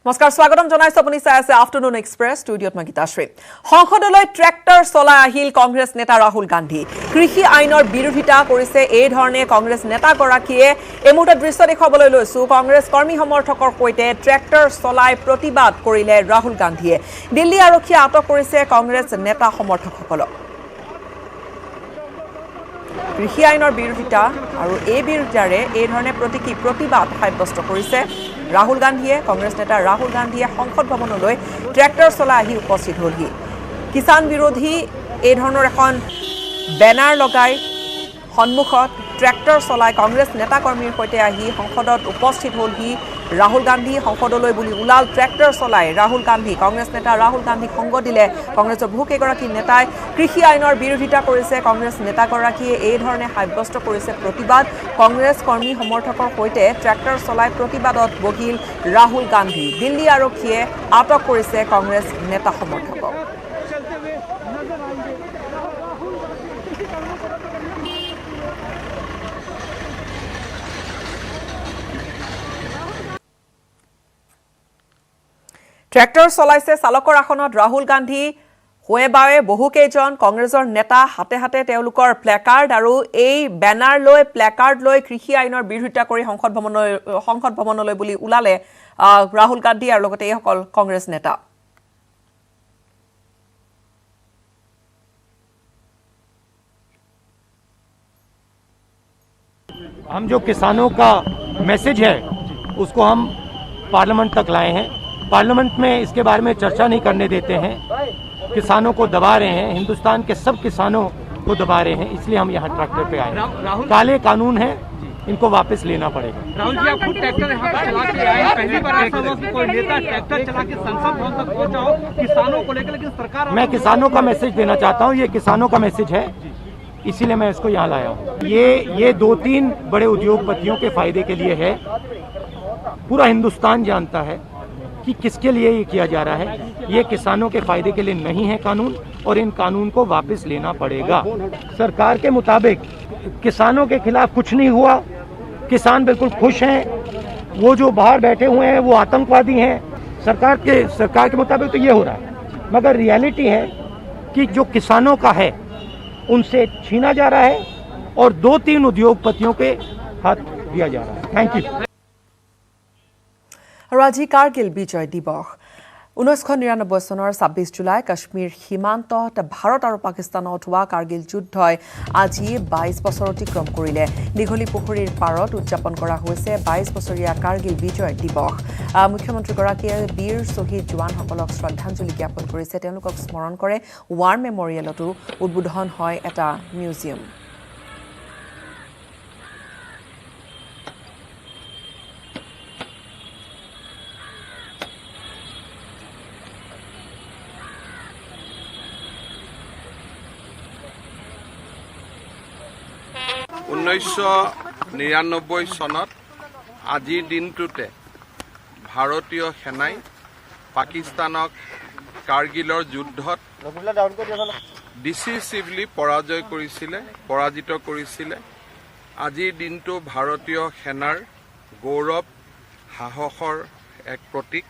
নমস্কাৰ স্বাগতম জনাইছো আপুনি চাই আছে আফটাৰনুন এক্সপ্ৰেছ ষ্টুডিঅত মই গীতাশ্ৰী সংসদলৈ ট্ৰেক্টৰ চলাই আহিল কংগ্ৰেছ নেতা ৰাহুল গান্ধী কৃষি আইনৰ বিৰোধিতা কৰিছে এই ধৰণে কংগ্ৰেছ নেতাগৰাকীয়ে এই মুহূৰ্তত দৃশ্য দেখুৱাবলৈ লৈছো কংগ্ৰেছ কৰ্মী সমৰ্থকৰ সৈতে ট্ৰেক্টৰ চলাই প্ৰতিবাদ কৰিলে ৰাহুল গান্ধীয়ে দিল্লী আৰক্ষীয়ে আটক কৰিছে কংগ্ৰেছ নেতা সমৰ্থকসকলক কৃষি আইনৰ বিৰোধিতা আৰু এই বিৰোধিতাৰে এই ধৰণে প্ৰতিবাদ সাব্যস্ত কৰিছে ৰাহুল গান্ধীয়ে কংগ্ৰেছ নেতা ৰাহুল গান্ধীয়ে সংসদ ভৱনলৈ ট্ৰেক্টৰ চলাই আহি উপস্থিত হ'লহি কিষাণ বিৰোধী এই ধৰণৰ এখন বেনাৰ লগাই সন্মুখত ট্ৰেক্টৰ চলাই কংগ্ৰেছ নেতা কৰ্মীৰ সৈতে আহি সংসদত উপস্থিত হ'লহি ৰাহুল গান্ধী সংসদলৈ বুলি উলাল ট্ৰেক্টৰ চলাই ৰাহুল গান্ধী কংগ্ৰেছ নেতা ৰাহুল গান্ধীক সংগ দিলে কংগ্ৰেছৰ বহুকেইগৰাকী নেতাই কৃষি আইনৰ বিৰোধিতা কৰিছে কংগ্ৰেছ নেতাগৰাকীয়ে এই ধৰণে সাব্যস্ত কৰিছে প্ৰতিবাদ কংগ্ৰেছ কৰ্মী সমৰ্থকৰ সৈতে ট্ৰেক্টৰ চলাই প্ৰতিবাদত বহিল ৰাহুল গান্ধী দিল্লী আৰক্ষীয়ে আটক কৰিছে কংগ্ৰেছ নেতা সমৰ্থকক ট্ৰেক্টৰ চলাইছে চালকৰ আসনত ৰাহুল গান্ধী হোৱেবাৱে বহুকেইজন কংগ্ৰেছৰ নেতা হাতে হাতে তেওঁলোকৰ প্লেকাৰ্ড আৰু এই বেনাৰ লৈ প্লেকাৰ্ড লৈ কৃষি আইনৰ বিৰোধিতা কৰি সংসদ ভৱনলৈ বুলি ওলালে ৰাহুল গান্ধী আৰু লগতে এইসকল কংগ্ৰেছ নেতা हम जो किसानों का मैसेज है उसको हम पार्लियामेंट तक लाए हैं पार्लियामेंट में इसके बारे में चर्चा नहीं करने देते हैं किसानों को दबा रहे हैं हिंदुस्तान के सब किसानों को दबा रहे हैं इसलिए हम यहाँ ट्रैक्टर पे आए काले कानून है इनको वापस लेना पड़ेगा राहुल जी आप खुद ट्रैक्टर यहाँ पर चला के आए पहली बार ऐसा हुआ कि कोई नेता ट्रैक्टर चला के संसद भवन तक पहुंचा हो किसानों को लेकर लेकिन सरकार मैं किसानों का मैसेज देना चाहता हूँ ये किसानों का मैसेज है इसीलिए मैं इसको यहाँ लाया हूँ ये 2-3 बड़े उद्योगपतियों के फायदे के लिए है पूरा हिंदुस्तान जानता है कि किसके लिए ये किया जा रहा है ये किसानों के फायदे के लिए नहीं है कानून और इन कानून को वापस लेना पड़ेगा सरकार के मुताबिक किसानों के खिलाफ कुछ नहीं हुआ किसान बिल्कुल खुश हैं वो जो बाहर बैठे हुए हैं वो आतंकवादी हैं सरकार के मुताबिक तो ये हो रहा है मगर रियलिटी है कि जो किसानों का है उनसे छीना जा रहा है और 2-3 उद्योगपतियों के हाथ दिया जा रहा है थैंक यू আৰু আজি কাৰ্গিল বিজয় দিৱস 1999 চনৰ 26 জুলাই কাশ্মীৰ সীমান্তত ভাৰত আৰু পাকিস্তানত হোৱা কাৰ্গিল যুদ্ধই আজি 22 বছৰ অতিক্ৰম কৰিলে দীঘলী পুখুৰীৰ পাৰত উদযাপন কৰা হৈছে 22 বছৰীয়া কাৰ্গিল বিজয় দিৱস মুখ্যমন্ত্ৰীগৰাকীয়ে বীৰ শ্বহীদ জোৱানসকলক শ্ৰদ্ধাঞ্জলি জ্ঞাপন কৰিছে তেওঁলোকক স্মৰণ কৰে ৱাৰ মেমৰিয়েলতো উদ্বোধন হয় এটা মিউজিয়াম 1999 চনত আজিৰ দিনটোতে ভাৰতীয় সেনাই পাকিস্তানক কাৰ্গিলৰ যুদ্ধত ডিচিচিভলি পৰাজিত কৰিছিলে আজিৰ দিনটো ভাৰতীয় সেনাৰ গৌৰৱ সাহসৰ এক প্ৰতীক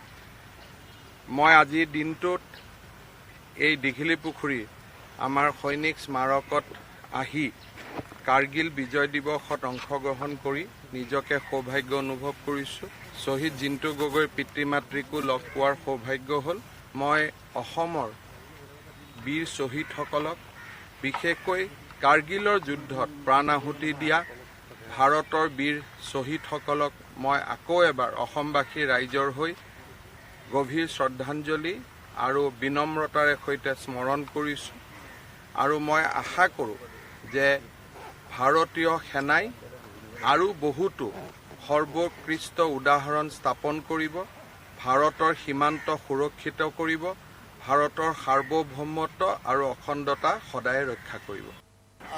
মই আজিৰ দিনটোত এই দীঘলী পুখুৰী আমাৰ সৈনিক স্মাৰকত আহি কাৰ্গিল বিজয় দিৱসত অংশগ্ৰহণ কৰি নিজকে সৌভাগ্য অনুভৱ কৰিছোঁ শ্বহীদ জিন্তু গগৈৰ পিতৃ মাতৃকো লগ পোৱাৰ সৌভাগ্য হ'ল মই অসমৰ বীৰ শ্বহীদসকলক বিশেষকৈ কাৰ্গিলৰ যুদ্ধত প্ৰাণ আহুতি দিয়া ভাৰতৰ বীৰ শ্বহীদসকলক মই আকৌ এবাৰ অসমবাসী ৰাইজৰ হৈ গভীৰ শ্ৰদ্ধাঞ্জলি আৰু বিনম্ৰতাৰে সৈতে স্মৰণ কৰিছোঁ আৰু মই আশা কৰোঁ যে ভাৰতীয় সেনাই আৰু বহুতো সৰ্বোৎকৃষ্ট উদাহৰণ স্থাপন কৰিব ভাৰতৰ সীমান্ত সুৰক্ষিত কৰিব ভাৰতৰ সাৰ্বভৌমত্ব আৰু অখণ্ডতা সদায় ৰক্ষা কৰিব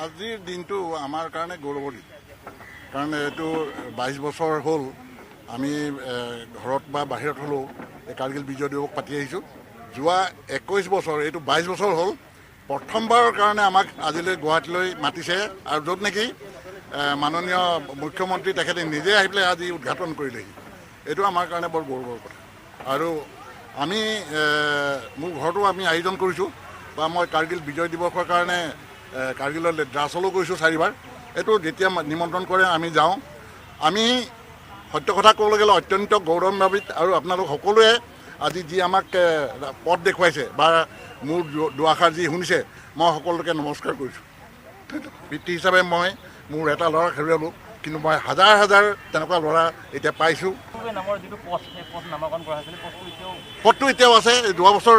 আজিৰ দিনটো আমাৰ কাৰণে গৌৰৱৰ কাৰণ এইটো 22 বছৰ হ'ল আমি ঘৰত বা বাহিৰত হ'লেও কাৰ্গিল বিজয় দিৱস পাতি আহিছোঁ যোৱা 21 বছৰ এইটো 22 বছৰ হ'ল প্ৰথমবাৰৰ কাৰণে আমাক আজিলৈ গুৱাহাটীলৈ মাতিছে আৰু য'ত নেকি মাননীয় মুখ্যমন্ত্ৰী তেখেতে নিজে আহি পেলাই আজি উদ্ঘাটন কৰিলেহি এইটো আমাৰ কাৰণে বৰ গৌৰৱৰ কথা আৰু আমি মোৰ ঘৰতো আমি আয়োজন কৰিছোঁ বা মই কাৰ্গিল বিজয় দিৱসৰ কাৰণে কাৰ্গিললৈ দ্ৰাছলৈ গৈছোঁ 4বাৰ। এইটো যেতিয়া নিমন্ত্ৰণ কৰে আমি যাওঁ। আমি সত্য কথা ক'বলৈ গ'লে অত্যন্ত গৌৰৱান্বিত আৰু আপোনালোক সকলোৱে আজি যি আমাক পথ দেখুৱাইছে বা মোৰ দুআষাৰ যি শুনিছে মই সকলোকে নমস্কাৰ কৰিছোঁ। পিতৃ হিচাপে মই মোৰ এটা ল'ৰাক হেৰুৱালোঁ, কিন্তু মই হাজাৰ হাজাৰ তেনেকুৱা ল'ৰা এতিয়া পাইছোঁ। পথটো এতিয়াও আছে, 2 বছৰ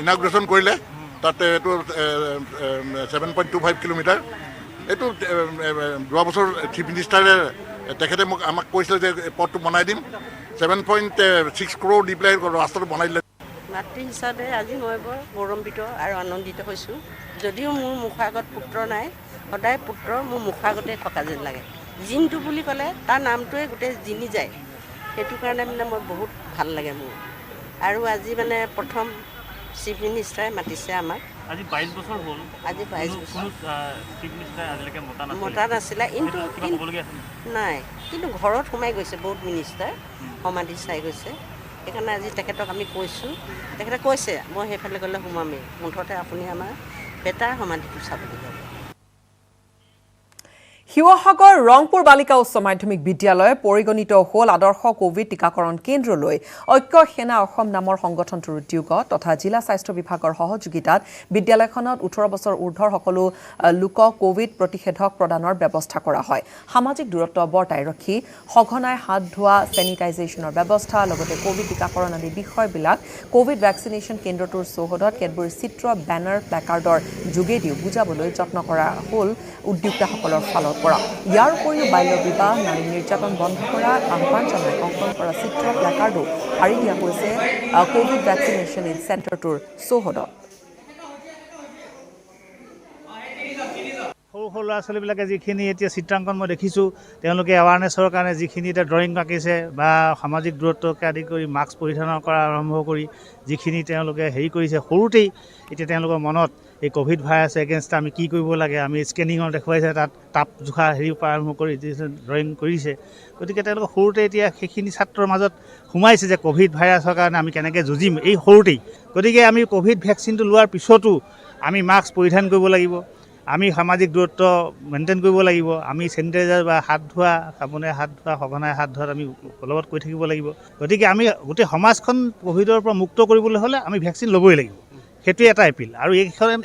ইনাগুৰেশ্যন কৰিলে। তাতে এইটো 7.25 কিলোমিটাৰ। এইটো 2 বছৰ চিফ মিনিষ্টাৰে তেখেতে আমাক কৈছিলে যে পথটো বনাই দিম। 7.6 crore দি পেলাই ৰাস্তাটো বনাই দিলে। মাতৃ হিচাপে আজি মই বৰ গৌৰৱান্বিত আৰু আনন্দিত হৈছোঁ। যদিও মোৰ মুখৰ আগত পুত্ৰ নাই, সদায় পুত্ৰ মোৰ মুখৰ আগতে থকা যেন লাগে। জিনটো বুলি ক'লে তাৰ নামটোৱে গোটেই জিনি যায়, সেইটো কাৰণে মানে মই বহুত ভাল লাগে মোৰ। আৰু আজি মানে প্ৰথম চিফ মিনিষ্টাৰে মাতিছে আমাক। আজি 22 বছৰ হ'ল। আজি 22 বছৰ চিফ মিনিষ্টাৰ আজিলৈকে মতা নাছিলে, কিন্তু নাই, কিন্তু ঘৰত সোমাই গৈছে বহুত মিনিষ্টাৰ, সমাধি চাই গৈছে। সেইকাৰণে আজি তেখেতক আমি কৈছোঁ, তেখেতে কৈছে মই সেইফালে গ'লে সোমামেই, মুঠতে আপুনি আমাৰ বেটাৰ সমাধিটো চাবলৈ যাব। শিৱসাগৰ ৰংপুৰ বালিকা উচ্চ মাধ্যমিক বিদ্যালয় পৰিগণিত হ'ল আদৰ্শ কোভিড টীকাকৰণ কেন্দ্ৰলৈ। ঐক্য সেনা অসম নামৰ সংগঠনটোৰ উদ্যোগত তথা জিলা স্বাস্থ্য বিভাগৰ সহযোগিতাত বিদ্যালয়খনত 18 বছৰ ঊৰ্ধৰ সকলো লোকক কোভিড প্ৰতিষেধক প্ৰদানৰ ব্যৱস্থা কৰা হয়। সামাজিক দূৰত্ব বৰ্তাই ৰাখি সঘনাই হাত ধোৱা, চেনিটাইজেশ্যনৰ ব্যৱস্থা, লগতে কোভিড টীকাকৰণ আদি বিষয়বিলাক কোভিড ভেকচিনেশ্যন কেন্দ্ৰটোৰ চৌহদত কেতবোৰ চিত্ৰ, বেনাৰ, প্লেকাৰ্ডৰ যোগেদিও বুজাবলৈ যত্ন কৰা হ'ল উদ্যোক্তাসকলৰ ফালৰ পৰা। ইয়াৰ উপৰিও বাল্য বিবাহ, নাৰী নিৰ্যাতন বন্ধ কৰাৰ আহ্বান জনাই অংকন কৰা চিত্ৰ, প্লেকাৰ্ডো আঁৰি দিয়া হৈছে কোভিড ভেকচিনেশ্যন চেণ্টাৰটোৰ চৌহদত। সৰু সৰু ল'ৰা ছোৱালীবিলাকে যিখিনি এতিয়া চিত্ৰাংকন মই দেখিছোঁ, তেওঁলোকে এৱাৰনেছৰ কাৰণে যিখিনি এতিয়া ড্ৰয়িং আঁকিছে বা সামাজিক দূৰত্বকে আদি কৰি মাস্ক পৰিধানৰ কৰা আৰম্ভ কৰি যিখিনি তেওঁলোকে হেৰি কৰিছে, সৰুতেই এতিয়া তেওঁলোকৰ মনত এই ক'ভিড ভাইৰাছ এগেইনষ্ট আমি কি কৰিব লাগে, আমি স্কেনিঙৰ দেখুৱাইছে, তাত তাপ জোখা হেৰিৰ পৰা আৰম্ভ কৰি ড্ৰয়িং কৰিছে। গতিকে তেওঁলোকে সৰুতে এতিয়া সেইখিনি ছাত্ৰৰ মাজত সোমাইছে যে ক'ভিড ভাইৰাছৰ কাৰণে আমি কেনেকৈ যুঁজিম এই সৰুতেই। গতিকে আমি ক'ভিড ভেকচিনটো লোৱাৰ পিছতো আমি মাস্ক পৰিধান কৰিব লাগিব, আমি সামাজিক দূৰত্ব মেইনটেইন কৰিব লাগিব, আমি চেনিটাইজাৰ বা হাত ধোৱা, সাবোনেৰে হাত ধোৱা, সঘনাই হাত ধোৱাত আমি লগত কৈ থাকিব লাগিব। গতিকে আমি গোটেই সমাজখন ক'ভিডৰ পৰা মুক্ত কৰিবলৈ হ'লে আমি ভেকচিন ল'বই লাগিব, সেইটোৱে এটা এপিল। আৰু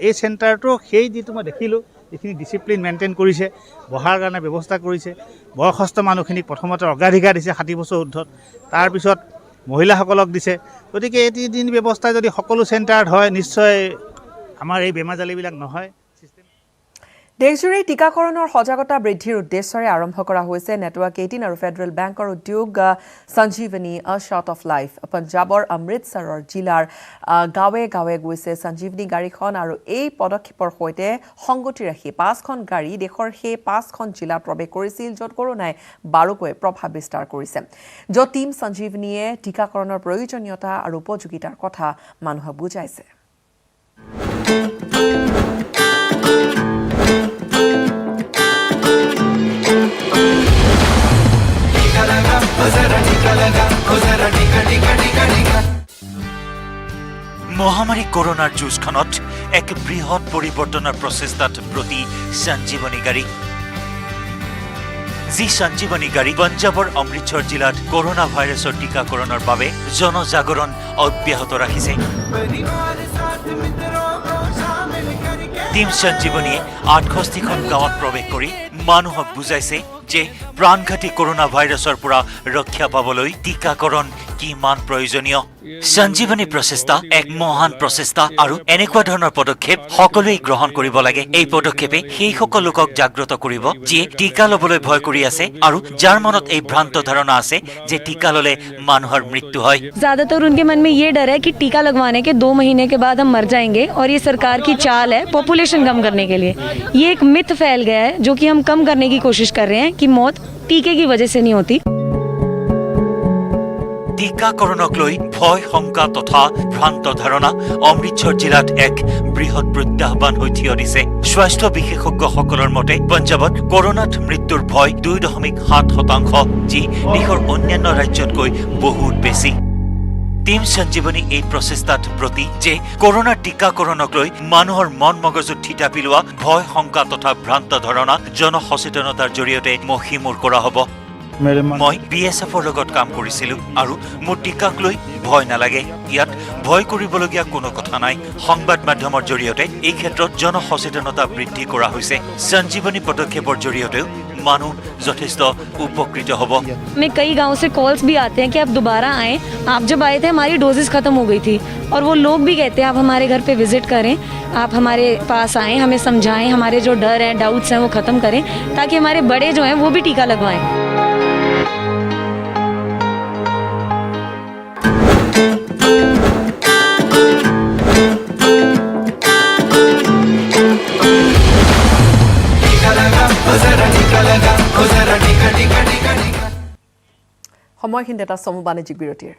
এই চেণ্টাৰটো সেই যিটো মই দেখিলোঁ, যিখিনি ডিচিপ্লিন মেইনটেইন কৰিছে, বহাৰ কাৰণে ব্যৱস্থা কৰিছে, বয়সস্থ মানুহখিনিক প্ৰথমতে অগ্ৰাধিকাৰ দিছে 60 বছৰ ঊৰ্ধত, তাৰপিছত মহিলাসকলক দিছে। গতিকে এদিন ব্যৱস্থা যদি সকলো চেণ্টাৰত হয়, নিশ্চয় আমাৰ এই বেমাৰ জালিবিলাক নহয়। দেশজুৰি টীকাকৰণৰ সজাগতা বৃদ্ধিৰ উদ্দেশ্যৰে আৰম্ভ কৰা হৈছে নেটৱৰ্ক 18 আৰু ফেডাৰেল বেংকৰ উদ্যোগ সঞ্জীৱনী আ শ্বট অফ লাইফ। পঞ্জাৱৰ অমৃতসৰৰ জিলাৰ গাঁৱে গাঁৱে গৈছে সঞ্জীৱনী গাড়ীখন আৰু এই পদক্ষেপৰ সৈতে সংগতি ৰাখি 5খন গাড়ী দেশৰ সেই 5খন জিলাত প্ৰৱেশ কৰিছিল, য'ত কৰোনাই বাৰুকৈ প্ৰভাৱ বিস্তাৰ কৰিছে, য'ত টীম সঞ্জীৱনীয়ে টীকাকৰণৰ প্ৰয়োজনীয়তা আৰু উপযোগিতাৰ কথা মানুহক বুজাইছে। মহামাৰী কৰোনাৰ যুঁজখনত এক বৃহৎ পৰিৱৰ্তনৰ প্ৰচেষ্টাত ব্ৰতী সঞ্জীৱনী গাড়ী। যি সঞ্জীৱনী গাড়ী পঞ্জাৱৰ অমৃতসৰ জিলাত কৰোনা ভাইৰাছৰ টীকাকৰণৰ বাবে জনজাগৰণ অব্যাহত ৰাখিছে। টীম সঞ্জীৱনীয়ে 68খন গাঁৱত প্ৰৱেশ কৰি মানুহক বুজাইছে যে প্ৰাণঘাতী কৰোনা ভাইৰাছৰ পৰা ৰক্ষা পাবলৈ টীকাকৰণ কিমান প্ৰয়োজনীয়। সঞ্জীৱনী প্ৰচেষ্টা এক মহান প্ৰচেষ্টা আৰু এনেকুৱা ধৰণৰ পদক্ষেপ সকলোৱে গ্ৰহণ কৰিব লাগে। এই পদক্ষেপে সেই সকল লোকক জাগ্ৰত কৰিব যিয়ে টীকা ল'বলৈ ভয় কৰি আছে আৰু যাৰ মনত এই ভ্ৰান্ত ধাৰণা আছে যে টীকা ল'লে মানুহৰ মৃত্যু হয়। ज्यादातर उनके मन में ये डर है कि टीका लगवाने के 2 महीने के बाद हम मर जाएंगे और ये सरकार की चाल है पॉपुलेशन कम करने के लिए। ये एक मिथ फैल गया है जो कि हम कम करने की कोशिश कर रहे हैं कि मौत टीके की वजह से नहीं होती। টীকাকৰণক লৈ ভয়, শংকা তথা ভ্ৰান্ত ধাৰণা অমৃতসৰ জিলাত এক বৃহৎ প্ৰত্যাহ্বান হৈ থিয় দিছে। স্বাস্থ্য বিশেষজ্ঞসকলৰ মতে পঞ্জাৱত কৰোনাত মৃত্যুৰ ভয় 2.7%, যি দেশৰ অন্যান্য ৰাজ্যতকৈ বহুত বেছি। টিম সঞ্জীৱনী এই প্ৰচেষ্টাত প্ৰতি যে কৰোনা টীকাকৰণক লৈ মানুহৰ মন মগজুত থিতা পেলোৱা ভয় শংকা তথা ভ্ৰান্ত ধাৰণা জনসচেতনতাৰ জৰিয়তে মষিমূৰ কৰা হ'ব। মই BSFৰ লগত কাম কৰিছিলো আৰু মোৰ টীকাক লৈ ভয় নালাগে। ইয়াত ভয় কৰিবলগীয়া কোনো কথা নাই। সংবাদ মাধ্যমৰ জৰিয়তে এই ক্ষেত্ৰত জনসচেতনতা বৃদ্ধি কৰা হৈছে। সঞ্জীৱনী পদক্ষেপৰ জৰিয়তেও মানুহ যথেষ্ট উপকৃত হ'ব। हमें कई गांव से कॉल्स भी आते हैं कि आप दोबारा आएं, आप जब आए थे हमारी डोजेस खत्म हो गई थी, और वो लोग भी कहते हैं आप हमारे घर पे विजिट करें, आप हमारे पास आएं, हमें समझाएं, हमारे जो डर हैं डाउट्स हैं वो ख़त्म करें, ताकि हमारे बड़े जो हैं वो भी टीका लगवाएं। সময়খিনি এটা চমু বাণিজ্যিক বিৰতিৰ।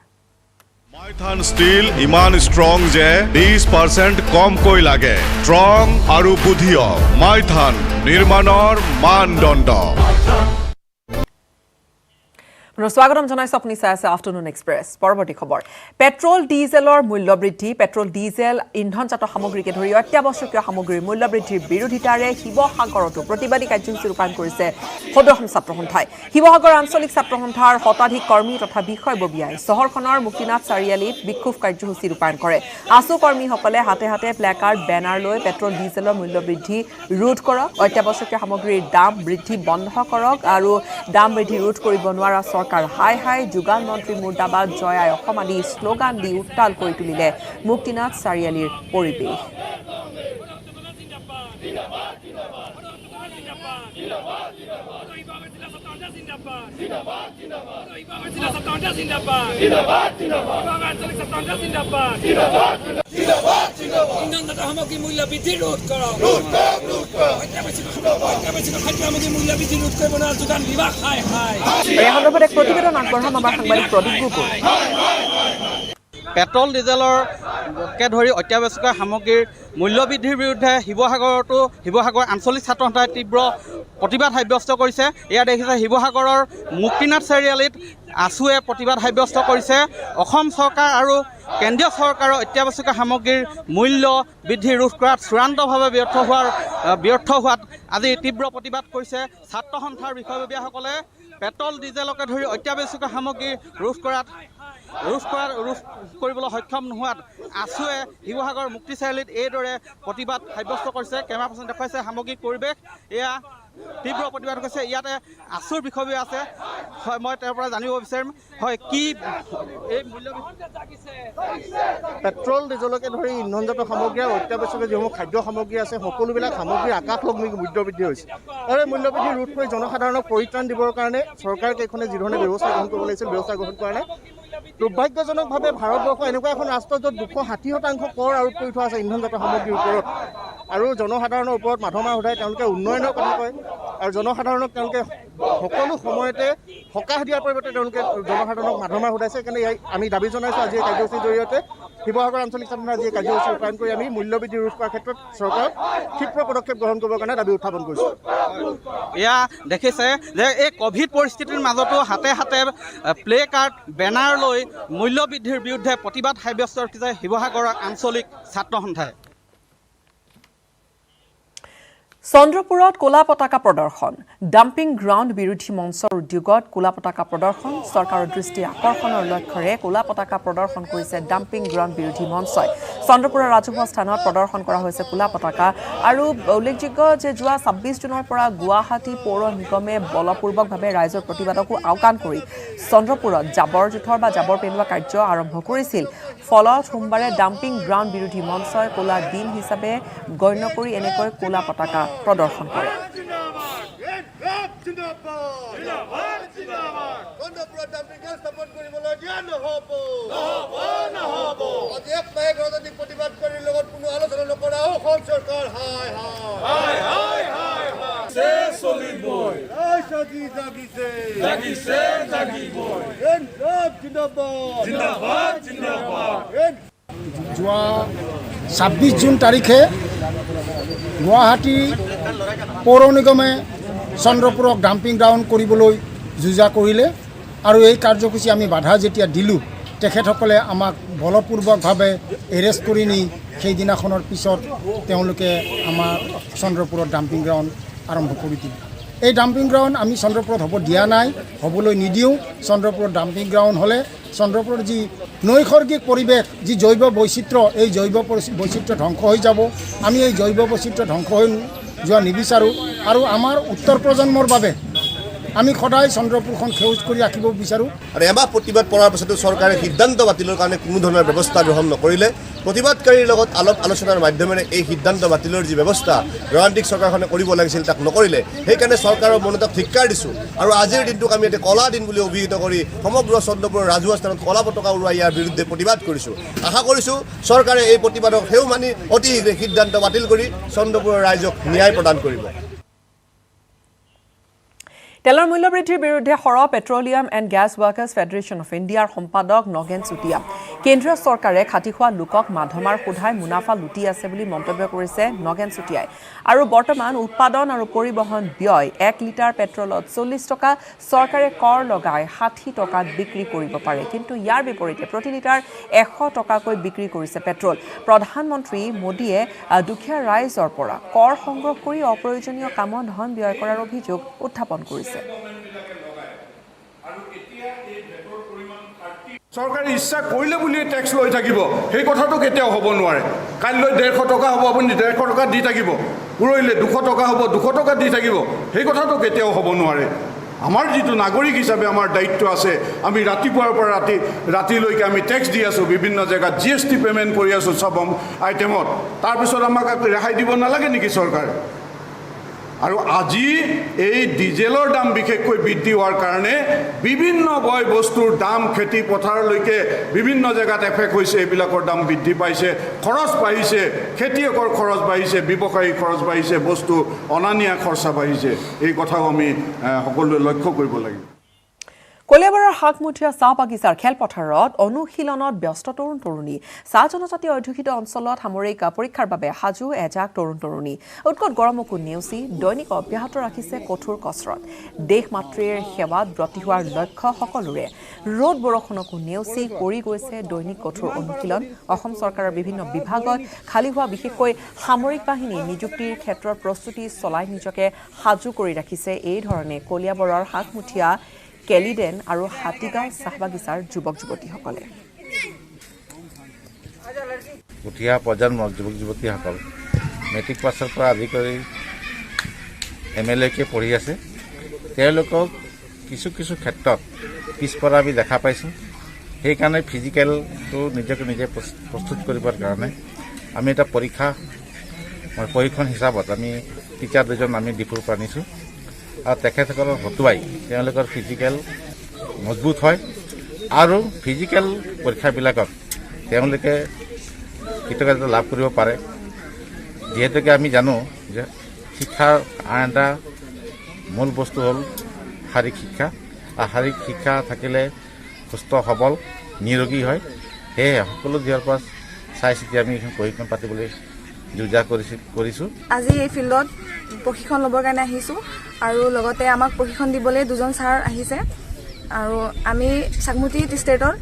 মাইথান ষ্টিল ইমান ষ্ট্ৰং যে 20% কমকৈ লাগে। ষ্ট্ৰং আৰু বুদ্ধিয় মাইথান নিৰ্মাণৰ মানদণ্ড। স্বাগতম জনাইছো, আপুনি চাই আছে আফটাৰনুন এক্সপ্ৰেছ। পৰৱৰ্তী খবৰ, পেট্ৰল ডিজেলৰ মূল্য বৃদ্ধি। পেট্ৰল ডিজেল ইন্ধনজাত সামগ্ৰীকে ধৰি অত্যাৱশ্যকীয় সামগ্ৰীৰ মূল্য বৃদ্ধিৰ বিৰোধিতাৰে শিৱসাগৰতো প্ৰতিবাদী কাৰ্যসূচী ৰূপায়ণ কৰিছে সদৌ অসম ছাত্ৰ সন্থাই। শিৱসাগৰ আঞ্চলিক ছাত্ৰ সন্থাৰ শতাধিক কৰ্মী তথা বিষয়ববীয়াই চহৰখনৰ মুক্তিনাথ চাৰিআলিত বিক্ষোভ কাৰ্যসূচী ৰূপায়ণ কৰে। আছু কৰ্মীসকলে হাতে হাতে প্লেকাৰ্ড বেনাৰ লৈ পেট্ৰল ডিজেলৰ মূল্য বৃদ্ধি ৰোধ কৰক, অত্যাৱশ্যকীয় সামগ্ৰীৰ দাম বৃদ্ধি বন্ধ কৰক আৰু দাম বৃদ্ধি ৰোধ কৰিব নোৱাৰা চৰকাৰ হাই হাই, যোগান মন্ত্ৰী মুৰ্দাবাদ, জয় আই অসম আদি শ্লোগান দি উত্তাল কৰি তুলিলে মুক্তিনাথ চাৰিআলিৰ পৰিৱেশ। এই সন্দৰ্ভত এক প্ৰতিবেদন আগবঢ়াম আমাৰ সাংবাদিক প্ৰদীপ গগৈ। পেট্ৰল ডিজেলৰকে ধৰি অত্যাৱশ্যকীয় সামগ্ৰীৰ মূল্য বৃদ্ধিৰ বিৰুদ্ধে শিৱসাগৰ আঞ্চলিক ছাত্ৰ সন্থাই তীব্ৰ প্ৰতিবাদ সাব্যস্ত কৰিছে। এয়া দেখিছে শিৱসাগৰৰ মুক্তিনাথ চাৰিআলিত আছুৱে প্ৰতিবাদ সাব্যস্ত কৰিছে। অসম চৰকাৰ আৰু কেন্দ্ৰীয় চৰকাৰৰ অত্যাৱশ্যকীয় সামগ্ৰীৰ মূল্য বৃদ্ধি ৰোধ কৰাত চূড়ান্তভাৱে ব্যৰ্থ হোৱাত আজি তীব্ৰ প্ৰতিবাদ কৰিছে ছাত্ৰ সন্থাৰ বিষয়ববীয়াসকলে। পেট্ৰল ডিজেলকে ধৰি অত্যাৱশ্যকীয় সামগ্ৰী ৰোধ কৰিবলৈ সক্ষম নোহোৱাত আছুৱে শিৱসাগৰ মুক্তি চাৰিআলিত এইদৰে প্ৰতিবাদ সাব্যস্ত কৰিছে। কেমেৰা পাৰ্চন দেখুৱাইছে সামগ্ৰিক পৰিৱেশ, এয়া তীব্ৰ প্ৰতিবাদ কৰিছে। ইয়াতে আছুৰ বিষয়ববীয়া আছে, হয় মই তেওঁৰ পৰা জানিব বিচাৰিম, হয় কি এই মূল্য পেট্ৰল ডিজেলকে ধৰি ইন্ধনজাত সামগ্ৰী আৰু অত্যাৱশ্যকীয় যিসমূহ খাদ্য সামগ্ৰী আছে সকলোবিলাক সামগ্ৰীৰ আকাশলংঘী মূল্যবৃদ্ধি হৈছে। আৰু এই মূল্যবৃদ্ধি ৰোধ কৰি জনসাধাৰণক পৰিত্ৰাণ দিবৰ কাৰণে চৰকাৰ কেইখনে যিধৰণে ব্যৱস্থা গ্ৰহণ কৰিব লাগিছিল ব্যৱস্থা গ্ৰহণ কৰা নাই। দুৰ্ভাগ্যজনকভাৱে ভাৰতবৰ্ষ এনেকুৱা এখন ৰাষ্ট্ৰ য'ত 260% কৰ আৰোপ কৰি থোৱা আছে ইন্ধনজাত সামগ্ৰীৰ ওপৰত, আৰু জনসাধাৰণৰ ওপৰত মাধমাৰ সোধাই তেওঁলোকে উন্নয়নৰ কথা কয় আৰু জনসাধাৰণক তেওঁলোকে সকলো সময়তে সকাহ দিয়াৰ পৰিৱৰ্তে তেওঁলোকে জনসাধাৰণক মাধমাৰ সোধাইছে। সেইকাৰণে আমি দাবী জনাইছোঁ আজি এই কাৰ্যসূচীৰ জৰিয়তে শিৱসাগৰ আঞ্চলিক ছাত্ৰ সন্থাই আজি এই কাৰ্যসূচী ৰূপায়ণ কৰি আমি মূল্যবৃদ্ধি ৰোধ কৰাৰ ক্ষেত্ৰত চৰকাৰক ক্ষীপ্ৰ পদক্ষেপ গ্ৰহণ কৰিবৰ কাৰণে দাবী উত্থাপন কৰিছোঁ। এয়া দেখিছে যে এই ক'ভিড পৰিস্থিতিৰ মাজতো হাতে হাতে প্লে কাৰ্ড বেনাৰ লৈ মূল্য বৃদ্ধিৰ বিৰুদ্ধে প্ৰতিবাদ সাব্যস্ত কৰিছে শিৱসাগৰৰ আঞ্চলিক ছাত্ৰ সন্থাই। চন্দ্ৰপুৰত ক'লা পতাকা প্ৰদৰ্শন। ডাম্পিং গ্ৰাউণ্ড বিৰোধী মঞ্চৰ উদ্যোগত ক'লা পতাকা প্ৰদৰ্শন। চৰকাৰৰ দৃষ্টি আকৰ্ষণৰ লক্ষ্যৰে ক'লা পতাকা প্ৰদৰ্শন কৰিছে ডাম্পিং গ্ৰাউণ্ড বিৰোধী মঞ্চই। চন্দ্ৰপুৰৰ ৰাজহুৱা স্থানত প্ৰদৰ্শন কৰা হৈছে ক'লা পতাকা। আৰু উল্লেখযোগ্য যে যোৱা 26 জুনৰ পৰা গুৱাহাটী পৌৰ নিগমে বলপূৰ্বকভাৱে ৰাইজৰ প্ৰতিবাদকো আওকাণ কৰি চন্দ্ৰপুৰত জাবৰ জোঁথৰ বা জাবৰ পেলোৱা কাৰ্য আৰম্ভ কৰিছিল। ফলত সোমবাৰে ডাম্পিং গ্ৰাউণ্ড বিৰোধী মঞ্চই ক'লা দিন হিচাপে গণ্য কৰি এনেকৈ ক'লা পতাকা প্ৰদৰ্শন কৰে। যোৱা 26 জুন তাৰিখে গুৱাহাটী পৌৰ নিগমে চন্দ্ৰপুৰক ডাম্পিং গ্ৰাউণ্ড কৰিবলৈ যুঁজা কৰিলে আৰু এই কাৰ্যসূচী আমি বাধা যেতিয়া দিলোঁ তেখেতসকলে আমাক বলপূৰ্বকভাৱে এৰেষ্ট কৰি নি সেইদিনাখনৰ পিছত তেওঁলোকে আমাৰ চন্দ্ৰপুৰত ডাম্পিং গ্ৰাউণ্ড আৰম্ভ কৰি দিলে। এই ডাম্পিং গ্ৰাউণ্ড আমি চন্দ্ৰপুৰত হ'ব দিয়া নাই, হ'বলৈ নিদিওঁ। চন্দ্ৰপুৰত ডাম্পিং গ্ৰাউণ্ড হ'লে চন্দ্ৰপুৰৰ যি নৈসৰ্গিক পৰিৱেশ, যি জৈৱ বৈচিত্ৰ্য, এই জৈৱ বৈচিত্ৰ্য ধ্বংস হৈ যাব। আমি এই জৈৱ বৈচিত্ৰ্য ধ্বংস হৈ যোৱা নিবিচাৰোঁ আৰু আমাৰ উত্তৰ প্ৰজন্মৰ বাবে আমি সদায় চন্দ্ৰপুৰখন সেউজ কৰি ৰাখিব বিচাৰোঁ। আৰু এমাহ প্ৰতিবাদ কৰাৰ পিছতো চৰকাৰে সিদ্ধান্ত বাতিলৰ কাৰণে কোনো ধৰণৰ ব্যৱস্থা গ্ৰহণ নকৰিলে। প্ৰতিবাদকাৰীৰ লগত আলোচনাৰ মাধ্যমেৰে এই সিদ্ধান্ত বাতিলৰ যি ব্যৱস্থা গণতান্ত্ৰিক চৰকাৰখনে কৰিব লাগিছিল তাক নকৰিলে। সেইকাৰণে চৰকাৰৰ মনোতাক ধিক্কাৰ দিছোঁ আৰু আজিৰ দিনটোক আমি এতিয়া কলা দিন বুলি অভিহিত কৰি সমগ্ৰ চন্দ্ৰপুৰৰ ৰাজহুৱা স্থানত কলা পতাকা উৰুৱাই ইয়াৰ বিৰুদ্ধে প্ৰতিবাদ কৰিছোঁ। আশা কৰিছোঁ চৰকাৰে এই প্ৰতিবাদক সেও মানি অতি শীঘ্ৰে সিদ্ধান্ত বাতিল কৰি চন্দ্ৰপুৰৰ ৰাইজক ন্যায় প্ৰদান কৰিব। তেলৰ মূল্য বৃদ্ধিৰ বিৰুদ্ধে সৰহ petroleum and gas workers federation of ইণ্ডিয়াৰ সম্পাদক নগেন চুতীয়া কেন্দ্ৰীয় চৰকাৰে খাটি খোৱা লোকক মাধমাৰ সোধাই মুনাফা লুটি আছে বুলি মন্তব্য কৰিছে নগেন চুতীয়াই। আৰু বৰ্তমান উৎপাদন আৰু পৰিবহণ ব্যয় 1 লিটাৰ পেট্ৰলত 40 টকা, চৰকাৰে কৰ লগাই 60 টকাত বিক্ৰী কৰিব পাৰে। কিন্তু ইয়াৰ বিপৰীতে প্ৰতি লিটাৰ 100 টকাকৈ বিক্ৰী কৰিছে পেট্ৰল। প্ৰধানমন্ত্ৰী মোদীয়ে দুখীয়া ৰাইজৰ পৰা কৰ সংগ্ৰহ কৰি অপ্ৰয়োজনীয় কামত ধন ব্যয় কৰাৰ অভিযোগ উত্থাপন কৰিছে। চৰকাৰে ইচ্ছা কৰিলে বুলিয়ে টেক্স লৈ থাকিব, সেই কথাটো কেতিয়াও হ'ব নোৱাৰে। কাইলৈ 150 টকা হ'ব, আপুনি 150 টকা দি থাকিব, পৰহিলে 200 টকা হ'ব, 200 টকা দি থাকিব, সেই কথাটো কেতিয়াও হ'ব নোৱাৰে। আমাৰ যিটো নাগৰিক হিচাপে আমাৰ দায়িত্ব আছে, আমি ৰাতিপুৱাৰ পৰা ৰাতিলৈকে আমি টেক্স দি আছোঁ, বিভিন্ন জেগাত GST পে'মেণ্ট কৰি আছোঁ চব আইটেমত। তাৰপিছত আমাক ৰেহাই দিব নালাগে নেকি চৰকাৰে? আৰু আজি এই ডিজেলৰ দাম বিশেষকৈ বৃদ্ধি হোৱাৰ কাৰণে বিভিন্ন বয় বস্তুৰ দাম খেতি পথাৰলৈকে বিভিন্ন জেগাত এফেক্ট হৈছে। এইবিলাকৰ দাম বৃদ্ধি পাইছে, খৰচ বাঢ়িছে, খেতিয়কৰ খৰচ বাঢ়িছে, ব্যৱসায়ী খৰচ বাঢ়িছে, বস্তু অনা নিয়া খৰচা বাঢ়িছে। এই কথাও আমি সকলোৱে লক্ষ্য কৰিব লাগিব। কলিয়াবৰৰ হাকমুঠীয়া চাহ বাগিচাৰ খেলপথাৰত অনুশীলনত ব্যস্ত তৰুণ তৰুণী। চাহ জনজাতি অধ্যুষিত অঞ্চলত সামৰিক পৰীক্ষাৰ বাবে সাজু এজাক তৰুণ তৰুণী। উৎকট গৰমকো নেওচি দৈনিক অব্যাহত ৰাখিছে কঠোৰ কচৰৎ। দেশ মাতৃৰ সেৱাত ব্ৰতী হোৱাৰ লক্ষ্য সকলোৰে। ৰ'দ বৰষুণকো নেওচি কৰি গৈছে দৈনিক কঠোৰ অনুশীলন। অসম চৰকাৰৰ বিভিন্ন বিভাগত খালী হোৱা বিশেষকৈ সামৰিক বাহিনী নিযুক্তিৰ ক্ষেত্ৰত প্ৰস্তুতি চলাই নিজকে সাজু কৰি ৰাখিছে এই ধৰণে কলিয়াবৰৰ হাকমুঠীয়া, কেলিডেন আৰু হাতীগাঁও চাহ বাগিচাৰ যুৱক যুৱতীসকলে। উঠি অহা প্ৰজন্মৰ যুৱক যুৱতীসকল মেট্ৰিক পাছৰ পৰা আদি কৰি MLA-লৈকে পঢ়ি আছে। তেওঁলোকক কিছু কিছু ক্ষেত্ৰত পিছপৰা আমি দেখা পাইছোঁ। সেইকাৰণে ফিজিকেলটো নিজকে নিজে প্ৰস্তুত কৰিবৰ কাৰণে আমি এটা পৰীক্ষণ হিচাপত আমি টিচাৰ দুজন আমি ডিপুৰ পৰা আনিছোঁ আৰু তেখেতসকলক হতুৱাই তেওঁলোকৰ ফিজিকেল মজবুত হয় আৰু ফিজিকেল পৰীক্ষাবিলাকত তেওঁলোকে কৃতকাৰ্যতা লাভ কৰিব পাৰে। যিহেতুকে আমি জানো যে শিক্ষাৰ আন এটা মূল বস্তু হ'ল শাৰীৰিক শিক্ষা, আৰু শাৰীৰিক শিক্ষা থাকিলে সুস্থ সবল নিৰোগী হয়। সেয়ে সকলো দিশৰ পৰা চাই চিতি আমি এখন প্ৰশিক্ষণ পাতিবলৈ যোজা কৰিছোঁ। আজি এই ফিল্ডত প্ৰশিক্ষণ ল'বৰ কাৰণে আহিছোঁ আৰু লগতে আমাক প্ৰশিক্ষণ দিবলৈ 2জন ছাৰ আহিছে। আৰু আমি চাকমুটি ষ্টেটৰ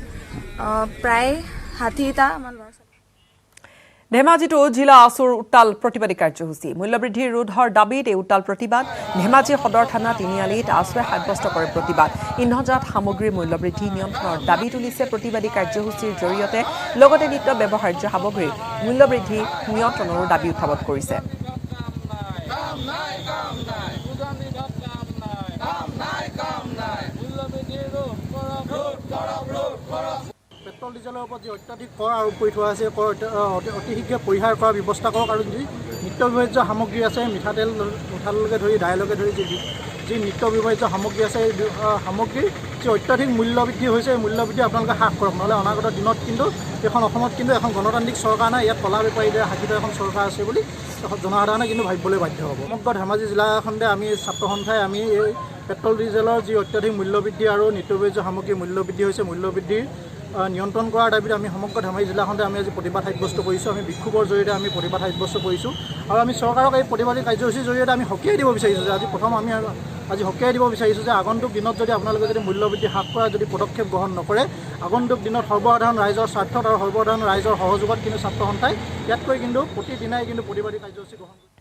প্ৰায় 60টা আমাৰ ল'ৰা ছোৱালী। ধেমাজিতো জিলা আছুৰ উত্তাল প্ৰতিবাদী কাৰ্যসূচী। মূল্যবৃদ্ধিৰ ৰোধৰ দাবীত এই উত্তাল প্ৰতিবাদ। ধেমাজি সদৰ থানা তিনিআলিত আছুৱে সাব্যস্ত কৰে প্ৰতিবাদ। ইন্ধনজাত সামগ্ৰীৰ মূল্যবৃদ্ধি নিয়ন্ত্ৰণৰ দাবী তুলিছে প্ৰতিবাদী কাৰ্যসূচীৰ জৰিয়তে। লগতে নিত্য ব্যৱহাৰ্য সামগ্ৰীৰ মূল্যবৃদ্ধি নিয়ন্ত্ৰণৰো দাবী উত্থাপন কৰিছে। পেট্ৰল ডিজেলৰ ওপৰত যি অত্যাধিক কৰ আৰোপ কৰি থোৱা আছে, কৰ অতি শীঘ্ৰে পৰিহাৰ কৰাৰ ব্যৱস্থা কৰক। আৰু যি নিত্য ব্যৱহাৰ্য সামগ্ৰী আছে, মিঠাতেলকে ধৰি দাইলকে ধৰি যি নিত্য ব্যৱহাৰ্য সামগ্ৰী আছে, এই সামগ্ৰীৰ যি অত্যাধিক মূল্যবৃদ্ধি হৈছে, এই মূল্যবৃদ্ধি আপোনালোকে হ্ৰাস কৰক। নহ'লে অনাগত দিনত কিন্তু অসমত কিন্তু এখন গণতান্ত্ৰিক চৰকাৰ নাই, ইয়াত কলা বেপাৰীৰে শাসিত এখন চৰকাৰ আছে বুলি জনসাধাৰণে কিন্তু ভাবিবলৈ বাধ্য হ'ব। সমগ্ৰ ধেমাজি জিলাখনতে আমি ছাত্ৰ সন্থাই আমি এই পেট্ৰল ডিজেলৰ যি অত্যাধিক মূল্যবৃদ্ধি আৰু নিত্য ব্যৱহাৰ্য সামগ্ৰীৰ মূল্যবৃদ্ধি হৈছে, মূল্যবৃদ্ধিৰ নিয়ন্ত্ৰণ কৰাৰ দাবীত আমি সমগ্ৰ ধেমাজি জিলাখনতে আমি আজি প্ৰতিবাদ সাব্যস্ত কৰিছোঁ। আমি বিক্ষোভৰ জৰিয়তে আমি প্ৰতিবাদ সাব্যস্ত কৰিছোঁ আৰু আমি চৰকাৰক এই প্ৰতিবাদী কাৰ্যসূচীৰ জৰিয়তে আমি সকীয়াই দিব বিচাৰিছোঁ যে আজি সকীয়াই দিব বিচাৰিছোঁ যে আগন্তুক দিনত যদি আপোনালোকে যদি মূল্যবৃদ্ধি হ্ৰাস কৰাৰ যদি পদক্ষেপ গ্ৰহণ নকৰে, আগন্তুক দিনত সৰ্বসাধাৰণ ৰাইজৰ স্বাৰ্থত আৰু সৰ্বসাধাৰণ ৰাইজৰ সহযোগত কিন্তু ছাত্ৰ সন্থাই ইয়াতকৈ কিন্তু প্ৰতিদিনাই কিন্তু প্ৰতিবাদী কাৰ্যসূচী গ্ৰহণ কৰিব।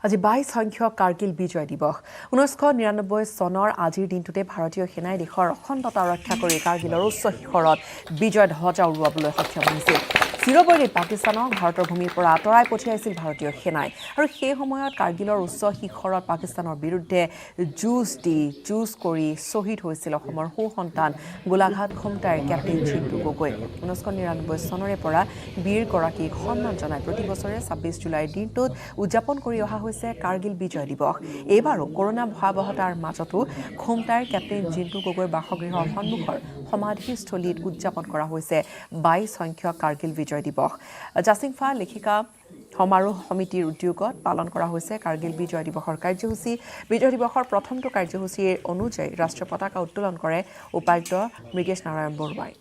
আজি 22 সংখ্যক কাৰ্গিল বিজয় দিৱস। 1999 চনৰ আজিৰ দিনটোতে ভাৰতীয় সেনাই দেশৰ অখণ্ডতা ৰক্ষা কৰি কাৰ্গিলৰ উচ্চ শিখৰত বিজয় ধ্বজা উৰুৱাবলৈ সক্ষম হৈছিল। চিৰবৈৰী পাকিস্তানক ভাৰতৰ ভূমিৰ পৰা আঁতৰাই পঠিয়াইছিল ভাৰতীয় সেনাই আৰু সেই সময়ত কাৰ্গিলৰ উচ্চ শিখৰত পাকিস্তানৰ বিৰুদ্ধে যুঁজ কৰি শ্বহীদ হৈছিল অসমৰ সুসন্তান গোলাঘাট খুমটাইৰ কেপ্টেইন জিন্তু গগৈ। 1999 চনৰে পৰা বীৰগৰাকীক সন্মান জনাই প্ৰতি বছৰে 26 জুলাইৰ দিনটোত উদযাপন কৰি অহা হৈছে কাৰ্গিল বিজয় দিৱস। এইবাৰো কৰোনা ভয়াৱহতাৰ মাজতো খুমটাইৰ কেপ্টেইন জিন্তু গগৈৰ বাসগৃহৰ সন্মুখৰ সমাধিস্থলীত উদযাপন কৰা হৈছে 22 সংখ্যক কাৰ্গিল বিজয় দিৱস। জাচিংফা লেখিকা সমাৰোহ সমিতিৰ উদ্যোগত পালন কৰা হৈছে কাৰ্গিল বিজয় দিৱসৰ কাৰ্যসূচী। বিজয় দিৱসৰ প্ৰথমটো কাৰ্যসূচীৰ অনুযায়ী ৰাষ্ট্ৰীয় পতাকা উত্তোলন কৰে উপায়ুক্ত মৃগেশ নাৰায়ণ বৰুৱাই।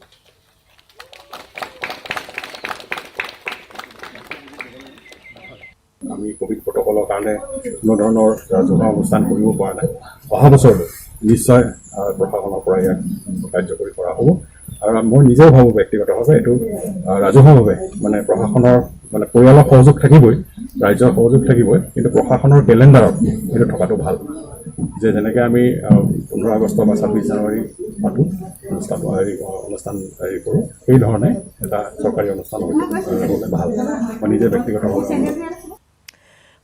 আমি কোভিড প্ৰটকলৰ কাৰণে কোনো ধৰণৰ ৰাজহুৱা অনুষ্ঠান কৰিব পৰা নাই। অহা বছৰলৈ নিশ্চয় প্ৰশাসনৰ পৰা ইয়াক কাৰ্যকৰী কৰা হ'ব আৰু মই নিজেও ভাবোঁ ব্যক্তিগতভাৱে এইটো ৰাজহুৱাভাৱে মানে প্ৰশাসনৰ মানে পৰিয়ালৰ সহযোগ থাকিবই, ৰাইজৰ সহযোগ থাকিবই, কিন্তু প্ৰশাসনৰ কেলেণ্ডাৰত এইটো থকাটো ভাল যে যেনেকৈ আমি 15 আগষ্ট বা 26 জানুৱাৰী পাতোঁ অনুষ্ঠান কৰোঁ, সেইধৰণে এটা চৰকাৰী অনুষ্ঠান হ'লে ভাল। মই নিজে ব্যক্তিগতভাৱে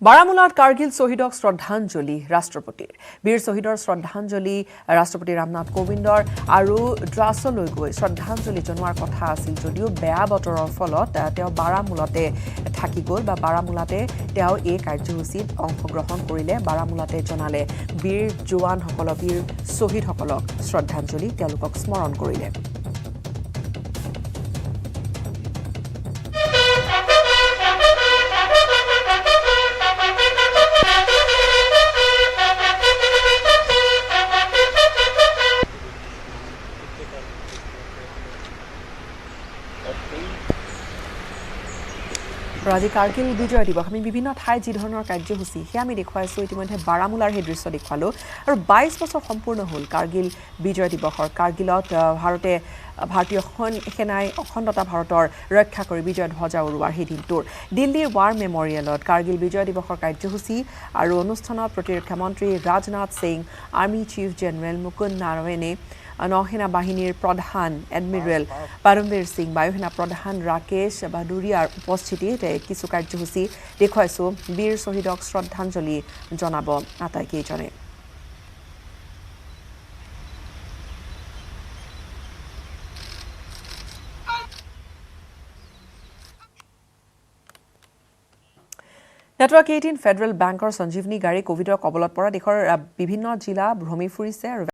বাৰামুলাত কাৰ্গিল শ্বহীদক শ্ৰদ্ধাঞ্জলি ৰাষ্ট্ৰপতিৰ। বীৰ শ্বহীদৰ শ্ৰদ্ধাঞ্জলি ৰাষ্ট্ৰপতি ৰামনাথ কোবিন্দৰ আৰু দ্ৰাছলৈ গৈ শ্ৰদ্ধাঞ্জলি জনোৱাৰ কথা আছিল যদিও বেয়া বতৰৰ ফলত তেওঁ বাৰামুলাতে থাকি গ'ল বা বাৰামুলাতে তেওঁ এই কাৰ্যসূচীত অংশগ্ৰহণ কৰিলে। বাৰামুলাতে জনালে বীৰ জোৱানসকলক, বীৰ শ্বহীদসকলক শ্ৰদ্ধাঞ্জলি, তেওঁলোকক স্মৰণ কৰিলে। আৰু আজি কাৰ্গিল বিজয় দিৱস আমি বিভিন্ন ঠাইত যি ধৰণৰ কাৰ্যসূচী সেয়া আমি দেখুৱাইছোঁ। ইতিমধ্যে বাৰামুলাৰ সেই দৃশ্য দেখুৱালোঁ আৰু 22 বছৰ সম্পূৰ্ণ হ'ল কাৰ্গিল বিজয় দিৱসৰ। কাৰ্গিলত ভাৰতীয় সেনাই অখণ্ডতা ভাৰতৰ ৰক্ষা কৰি বিজয় ধ্বজা উৰুৱাৰ সেই দিনটোৰ দিল্লীৰ ৱাৰ মেমৰিয়েলত কাৰ্গিল বিজয় দিৱসৰ কাৰ্যসূচী আৰু অনুষ্ঠানত প্ৰতিৰক্ষা মন্ত্ৰী Rajnath Singh, army chief general Mukund Naravane, নৌসেনা বাহিনীৰ প্ৰধান এডমিৰেল পৰমবীৰ সিং, বায়ুসেনা প্ৰধান ৰাকেশ বাদুৰিয়াৰ উপস্থিতিত কিছু কাৰ্যসূচী দেখুৱাইছোঁ। বীৰ শ্বহীদক শ্ৰদ্ধাঞ্জলি জনাব আটাইকেইজনে। নেটৱৰ্ক 18 ফেডাৰেল বেংকৰ সঞ্জীৱনী গাড়ী কোভিডৰ কবলত পৰা দেশৰ বিভিন্ন জিলা ভ্ৰমি ফুৰিছে আৰু